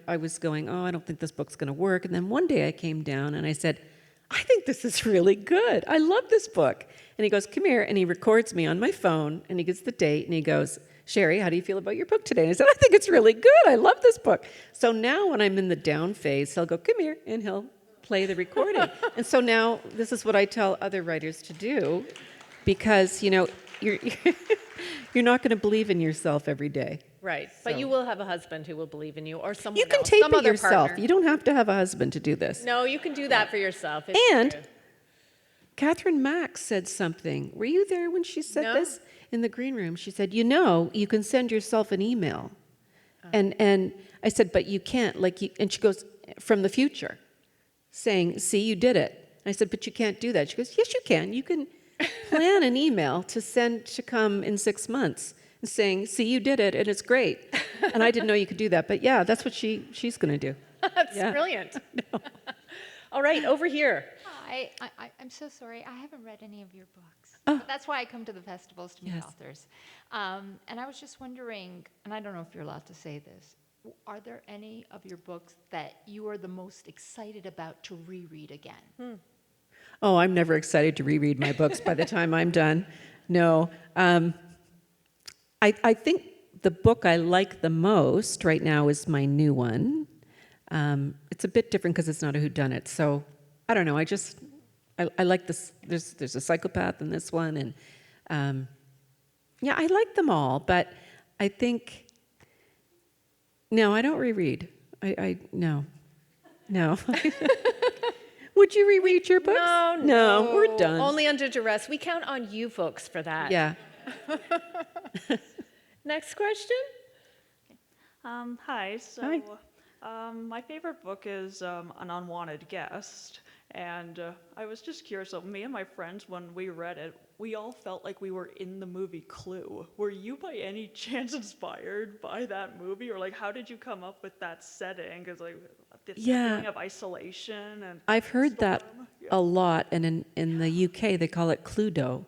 I was going, oh, I don't think this book's going to work. And then one day I came down and I said, I think this is really good. I love this book. And he goes, come here. And he records me on my phone, and he gets the date, and he goes, Shari, how do you feel about your book today? And I said, I think it's really good. I love this book. So now when I'm in the down phase, he'll go, come here, and he'll play the recording. And so now this is what I tell other writers to do. Because, you're not going to believe in yourself every day. Right. But you will have a husband who will believe in you, or someone You can else, tape some it other yourself. partner. You don't have to have a husband to do this. No, you can do that for yourself. It's And true. Catherine Mack said something. Were you there when she said No. this? In the green room, she said, you can send yourself an email. And I said, but you can't. And she goes, from the future, saying, see, you did it. And I said, but you can't do that. She goes, yes, you can. You can plan an email to come in 6 months and saying, see, you did it, and it's great. And I didn't know you could do that. But yeah, that's what she's going to do. That's Yeah. brilliant. All right, over here. I'm so sorry. I haven't read any of your books. Oh. But that's why I come to the festivals to meet Yes. authors. And I was just wondering, and I don't know if you're allowed to say this, are there any of your books that you are the most excited about to reread again? Oh, I'm never excited to reread my books by the time I'm done. No. I think the book I like the most right now is my new one. It's a bit different because it's not a whodunit. So I don't know. I like this. There's a psychopath in this one, and I like them all. But I think no, I don't reread. No. Would you reread your books? No, we're done. Only under duress. We count on you folks for that. Yeah. Next question. Hi. So, Hi. My favorite book is An Unwanted Guest, and I was just curious. So, me and my friends, when we read it, we all felt like we were in the movie Clue. Were you, by any chance, inspired by that movie, or how did you come up with that setting? Because the feeling of isolation and I've heard that storm. a lot, and in the UK they call it Cluedo.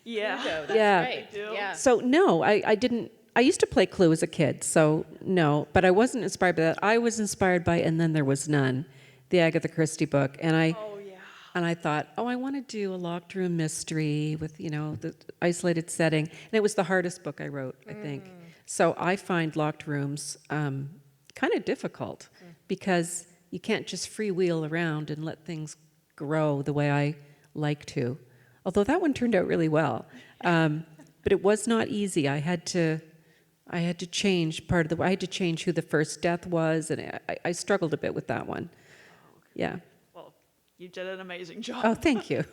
Yeah. That's Yeah. right. do. Yeah. So no, I didn't. I used to play Clue as a kid, so no. But I wasn't inspired by that. I was inspired by And Then There Was None, the Agatha Christie book, and I thought, I want to do a locked room mystery with the isolated setting, and it was the hardest book I wrote, I think. So I find locked rooms kind of difficult because you can't just freewheel around and let things grow the way I like to. Although that one turned out really well, but it was not easy. I had to change I had to change who the first death was, and I struggled a bit with that one. Yeah. Well, you did an amazing job. Oh, thank you.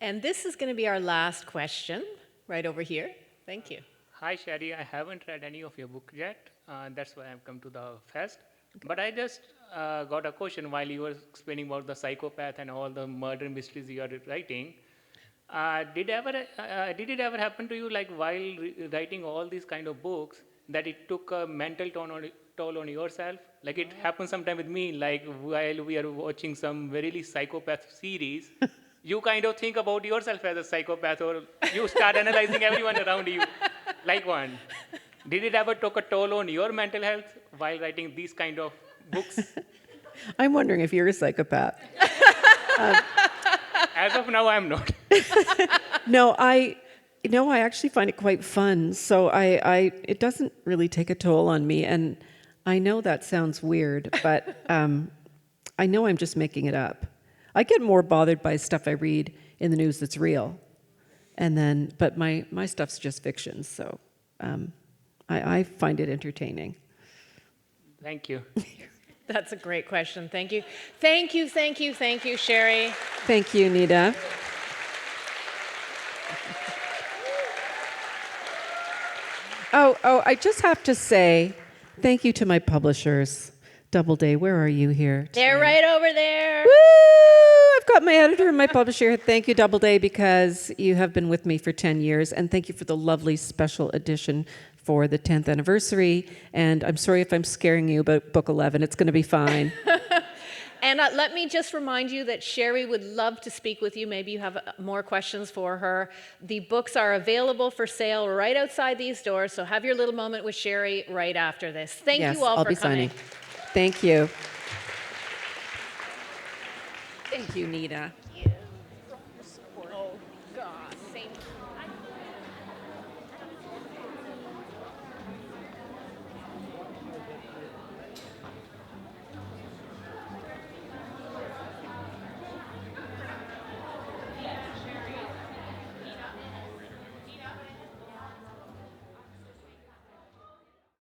And this is going to be our last question, right over here. Thank you. Hi, Shari. I haven't read any of your book yet. That's why I've come to the fest. But I just got a question while you were explaining about the psychopath and all the murder mysteries you are writing. Did it ever happen to you, while writing all these kind of books, that it took a mental toll on yourself? It happened sometime with me, while we are watching some really psychopath series, you kind of think about yourself as a psychopath, or you start analyzing everyone around you like one. Did it ever take a toll on your mental health while writing these kind of books? I'm wondering if you're a psychopath. As of now, I'm not. No, I actually find it quite fun. So it doesn't really take a toll on me, and I know that sounds weird, but I know I'm just making it up. I get more bothered by stuff I read in the news that's real. But my stuff's just fiction, so I find it entertaining. Thank you. That's a great question. Thank you. Thank you, thank you, thank you, Shari. Thank you, Nita. Oh, I just have to say thank you to my publishers. Doubleday, where are you here? They're right over there. Woo! I've got my editor and my publisher. Thank you, Doubleday, because you have been with me for 10 years. And thank you for the lovely special edition for the 10th anniversary. And I'm sorry if I'm scaring you about book 11. It's going to be fine. And let me just remind you that Shari would love to speak with you. Maybe you have more questions for her. The books are available for sale right outside these doors, so have your little moment with Shari right after this. Thank you all I'll for be coming. signing. Thank you. Thank you, Nita.